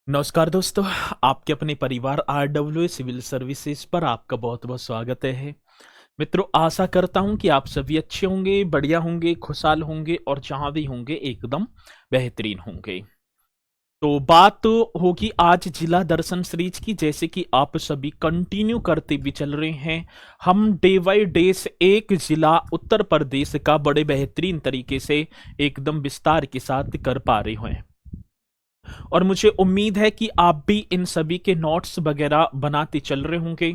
नमस्कार दोस्तों। आपके अपने परिवार आरडब्ल्यू सिविल सर्विसेज पर आपका बहुत बहुत स्वागत है। मित्रों, आशा करता हूं कि आप सभी अच्छे होंगे, बढ़िया होंगे, खुशहाल होंगे और जहां भी होंगे एकदम बेहतरीन होंगे। तो बात होगी आज जिला दर्शन सीरीज की। जैसे कि आप सभी कंटिन्यू करते भी चल रहे हैं, हम डे बाई डे से एक जिला उत्तर प्रदेश का बड़े बेहतरीन तरीके से एकदम विस्तार के साथ कर पा रहे हैं। और मुझे उम्मीद है कि आप भी इन सभी के नोट्स वगैरह बनाते चल रहे होंगे।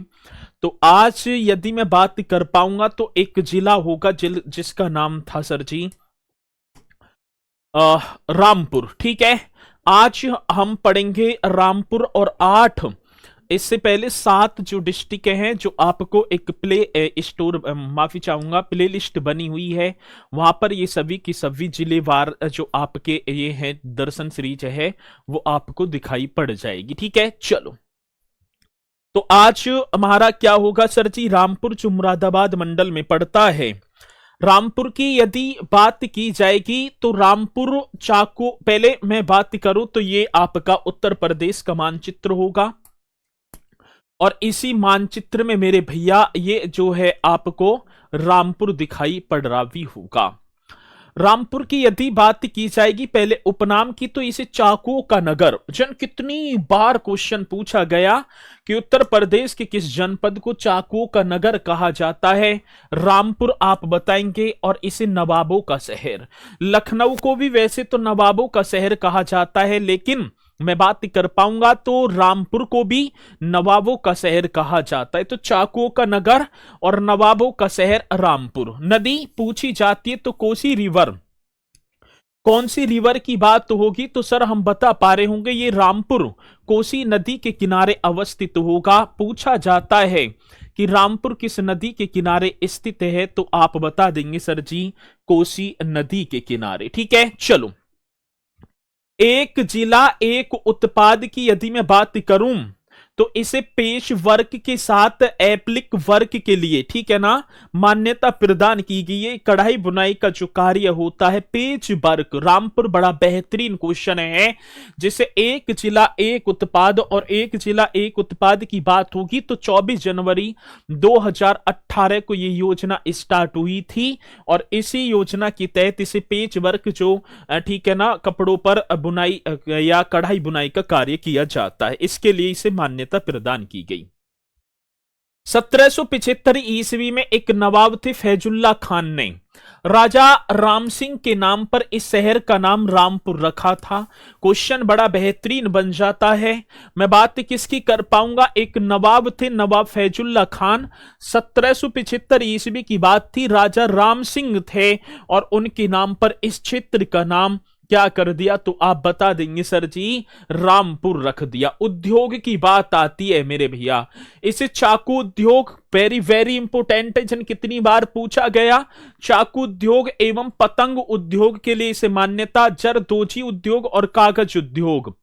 तो आज यदि मैं बात कर पाऊंगा तो एक जिला होगा जिसका नाम था सर जी रामपुर। ठीक है, आज हम पढ़ेंगे रामपुर। और 8, इससे पहले 7 जो डिस्ट्रिक्ट हैं, जो आपको एक स्टोर माफी चाहूंगा प्ले लिस्ट बनी हुई है, वहां पर ये सभी की सभी जिलेवार जो आपके ये हैं दर्शन सीरीज है, वो आपको दिखाई पड़ जाएगी। ठीक है, चलो। तो आज हमारा क्या होगा सर जी? रामपुर जो मुरादाबाद मंडल में पड़ता है, रामपुर की यदि बात की जाएगी तो रामपुर चाकू, पहले मैं बात करूं तो ये आपका उत्तर प्रदेश का मानचित्र होगा। और इसी मानचित्र में मेरे भैया ये जो है आपको रामपुर दिखाई पड़ रहा भी होगा। रामपुर की यदि बात की जाएगी पहले उपनाम की, तो इसे चाकुओं का नगर। जन कितनी बार क्वेश्चन पूछा गया कि उत्तर प्रदेश के किस जनपद को चाकुओं का नगर कहा जाता है? रामपुर आप बताएंगे। और इसे नवाबों का शहर, लखनऊ को भी वैसे तो नवाबों का शहर कहा जाता है, लेकिन मैं बात कर पाऊंगा तो रामपुर को भी नवाबों का शहर कहा जाता है। तो चाकुओं का नगर और नवाबों का शहर रामपुर। नदी पूछी जाती है तो कोसी रिवर, कौन सी रिवर की बात होगी? तो सर हम बता पा रहे होंगे ये रामपुर कोसी नदी के किनारे अवस्थित होगा। पूछा जाता है कि रामपुर किस नदी के किनारे स्थित है, तो आप बता देंगे सर जी कोसी नदी के किनारे। ठीक है, चलो। एक जिला एक उत्पाद की यदि मैं बात करूं तो इसे पेश वर्क के साथ एप्लिक वर्क के लिए, ठीक है ना, मान्यता प्रदान की गई है। कढ़ाई बुनाई का जो कार्य होता है, पेज वर्क। रामपुर बड़ा बेहतरीन क्वेश्चन है, जिसे एक जिला एक उत्पाद और एक जिला एक उत्पाद की बात होगी तो 24 जनवरी 2018 को यह योजना स्टार्ट हुई थी। और इसी योजना के तहत इसे पेज वर्क जो ठीक है ना, कपड़ों पर बुनाई या कढ़ाई बुनाई का कार्य किया जाता है, इसके लिए इसे मान्यता प्रदान की गई। 1775 ईस्वी में एक नवाब थे फैजुल्ला खान ने राजा राम सिंह के नाम पर इस शहर का नाम रामपुर रखा था। क्वेश्चन बड़ा बेहतरीन बन जाता है। मैं बात किसकी कर पाऊंगा? एक नवाब थे, नवाब फैजुल्ला खान। 1775 ईस्वी की बात थी, राजा राम सिंह थे और उनके नाम पर इस क्षेत्र का नाम क्या कर दिया? तो आप बता देंगे सर जी रामपुर रख दिया। उद्योग की बात आती है मेरे भैया, इसे चाकू उद्योग, वेरी वेरी इंपोर्टेंट है। जन कितनी बार पूछा गया, चाकू उद्योग एवं पतंग उद्योग के लिए इसे मान्यता, जरदोजी उद्योग और कागज उद्योग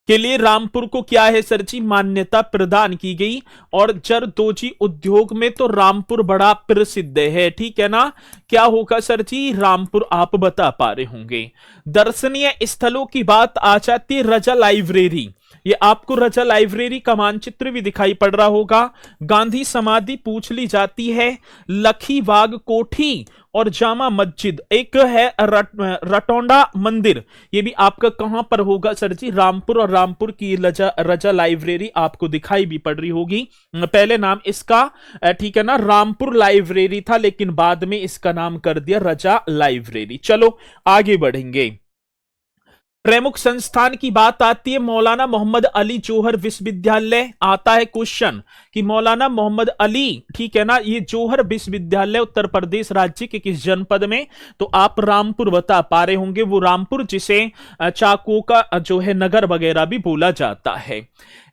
के लिए रामपुर को क्या है सर जी? मान्यता प्रदान की गई। और जरदोजी उद्योग में तो रामपुर बड़ा प्रसिद्ध है। ठीक है ना, क्या होगा सर जी? रामपुर आप बता पा रहे होंगे। दर्शनीय स्थलों की बात आ जाती है, रजा लाइब्रेरी। ये आपको रजा लाइब्रेरी का मानचित्र भी दिखाई पड़ रहा होगा। गांधी समाधि पूछ ली जाती है, लखी बाग कोठी और जामा मस्जिद। एक है रटौंडा मंदिर, ये भी आपका कहां पर होगा सर जी? रामपुर। और रामपुर की रजा लाइब्रेरी आपको दिखाई भी पड़ रही होगी। पहले नाम इसका ठीक है ना रामपुर लाइब्रेरी था, लेकिन बाद में इसका नाम कर दिया रजा लाइब्रेरी। चलो आगे बढ़ेंगे। प्रमुख संस्थान की बात आती है, मौलाना मोहम्मद अली जौहर विश्वविद्यालय आता है क्वेश्चन कि मौलाना मोहम्मद अली, ठीक है ना, ये जौहर विश्वविद्यालय उत्तर प्रदेश राज्य के किस जनपद में? तो आप रामपुर बता पा रहे होंगे, वो रामपुर जिसे चाकुओं का जो है नगर वगैरह भी बोला जाता है।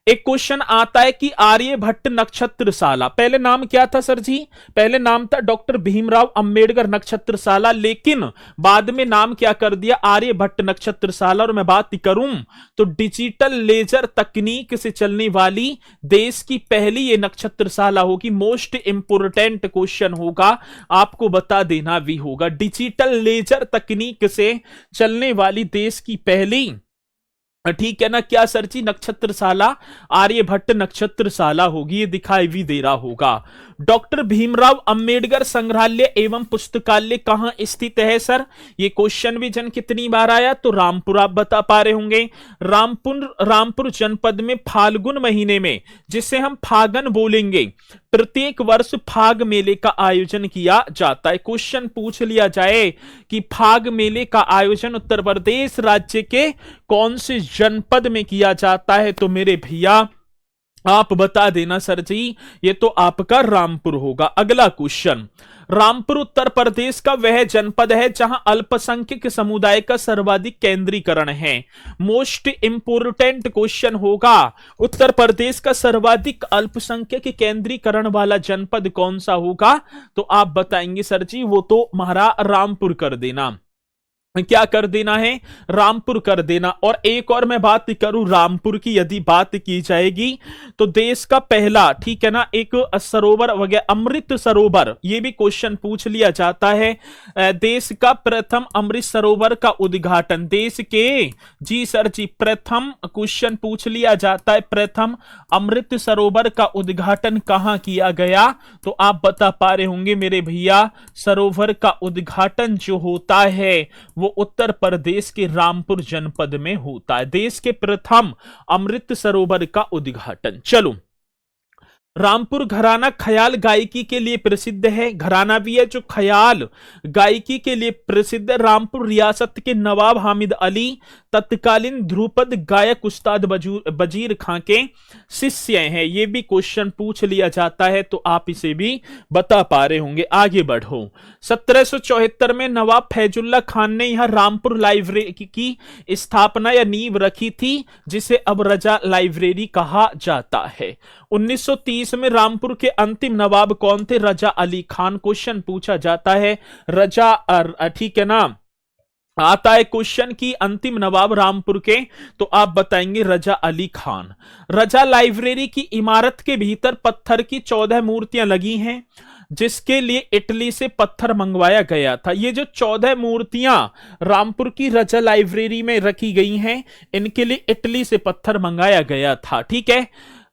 एक क्वेश्चन आता है कि आर्यभट्ट नक्षत्रशाला, पहले नाम क्या था सर जी? पहले नाम था डॉक्टर भीमराव अंबेडकर नक्षत्रशाला, लेकिन बाद में नाम क्या कर दिया? आर्यभट्ट नक्षत्रशाला। और मैं बात करूं तो डिजिटल लेजर तकनीक से चलने वाली देश की पहली ये नक्षत्रशाला होगी। मोस्ट इंपोर्टेंट क्वेश्चन होगा, आपको बता देना भी होगा। डिजिटल लेजर तकनीक से चलने वाली देश की पहली ठीक है ना, क्या सर जी, नक्षत्रशाला, आर्यभट्ट नक्षत्रशाला होगी, ये दिखाई भी दे रहा होगा। डॉक्टर भीमराव अंबेडकर संग्रहालय एवं पुस्तकालय कहाँ स्थित है सर? ये क्वेश्चन भी जन कितनी बार आया, तो रामपुर आप बता पा रहे होंगे। रामपुर जनपद में फाल्गुन महीने में, जिसे हम फागन बोलेंगे, प्रत्येक वर्ष फाग मेले का आयोजन किया जाता है। क्वेश्चन पूछ लिया जाए कि फाग मेले का आयोजन उत्तर प्रदेश राज्य के कौन से जनपद में किया जाता है, तो मेरे भैया आप बता देना सर जी, ये तो आपका रामपुर होगा। अगला क्वेश्चन, रामपुर उत्तर प्रदेश का वह जनपद है जहां अल्पसंख्यक समुदाय का सर्वाधिक केंद्रीकरण है। मोस्ट इंपोर्टेंट क्वेश्चन होगा, उत्तर प्रदेश का सर्वाधिक अल्पसंख्यक केंद्रीकरण वाला जनपद कौन सा होगा, तो आप बताएंगे सर जी, वो तो हमारा रामपुर कर देना। क्या कर देना है? रामपुर कर देना। और एक और मैं बात करूं रामपुर की, यदि बात की जाएगी तो देश का पहला, ठीक है ना, एक सरोवर वगैरह, अमृत सरोवर, ये भी क्वेश्चन पूछ लिया जाता है। देश का प्रथम अमृत सरोवर का उद्घाटन, देश के, जी सर जी, प्रथम क्वेश्चन पूछ लिया जाता है, प्रथम अमृत सरोवर का उद्घाटन कहां किया गया, तो आप बता पा रहे होंगे मेरे भैया, सरोवर का उद्घाटन जो होता है वो उत्तर प्रदेश के रामपुर जनपद में होता है। देश के प्रथम अमृत सरोवर का उद्घाटन। चलो, रामपुर घराना ख्याल गायकी के लिए प्रसिद्ध है, घराना भी है जो ख्याल गायकी के लिए प्रसिद्ध है। रामपुर रियासत के नवाब हामिद अली तत्कालीन ध्रुपद गायक उस्ताद बजीर खां के शिष्य हैं, ये भी क्वेश्चन पूछ लिया जाता है, तो आप इसे भी बता पा रहे होंगे। आगे बढ़ो, 1774 में नवाब फैजुल्ला खान ने यहां रामपुर लाइब्रेरी की स्थापना या नींव रखी थी, जिसे अब रजा लाइब्रेरी कहा जाता है। 1930 में रामपुर के अंतिम नवाब कौन थे? रजा अली खान। क्वेश्चन पूछा जाता है रजा, ठीक है ना, आता है क्वेश्चन की अंतिम नवाब रामपुर के, तो आप बताएंगे रजा अली खान। रजा लाइब्रेरी की इमारत के भीतर पत्थर की 14 मूर्तियां लगी हैं, जिसके लिए इटली से पत्थर मंगवाया गया था। ये जो 14 मूर्तियां रामपुर की रजा लाइब्रेरी में रखी गई हैं, इनके लिए इटली से पत्थर मंगाया गया था। ठीक है,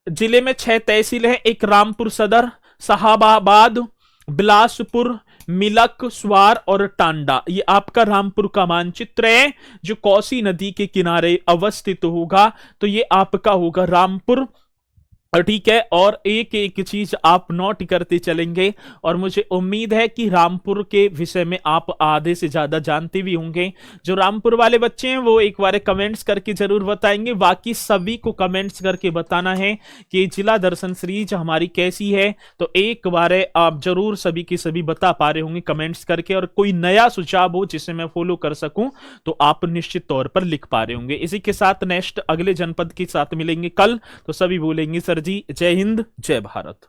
जिले में 6 तहसील है, एक रामपुर सदर, साहबाबाद, बिलासपुर, मिलक, स्वार और टांडा। ये आपका रामपुर का मानचित्र है जो कोसी नदी के किनारे अवस्थित होगा, तो ये आपका होगा रामपुर। ठीक है, और एक एक चीज आप नोट करते चलेंगे, और मुझे उम्मीद है कि रामपुर के विषय में आप आधे से ज्यादा जानते भी होंगे। जो रामपुर वाले बच्चे हैं वो एक बार कमेंट्स करके जरूर बताएंगे, बाकी सभी को कमेंट्स करके बताना है कि जिला दर्शन सीरीज हमारी कैसी है, तो एक बार आप जरूर सभी के सभी बता पा रहे होंगे कमेंट्स करके, और कोई नया सुझाव हो जिसे मैं फॉलो कर सकूं तो आप निश्चित तौर पर लिख पा रहे होंगे। इसी के साथ नेक्स्ट अगले जनपद के साथ मिलेंगे कल, तो सभी बोलेंगे सर जी जय हिंद जय भारत।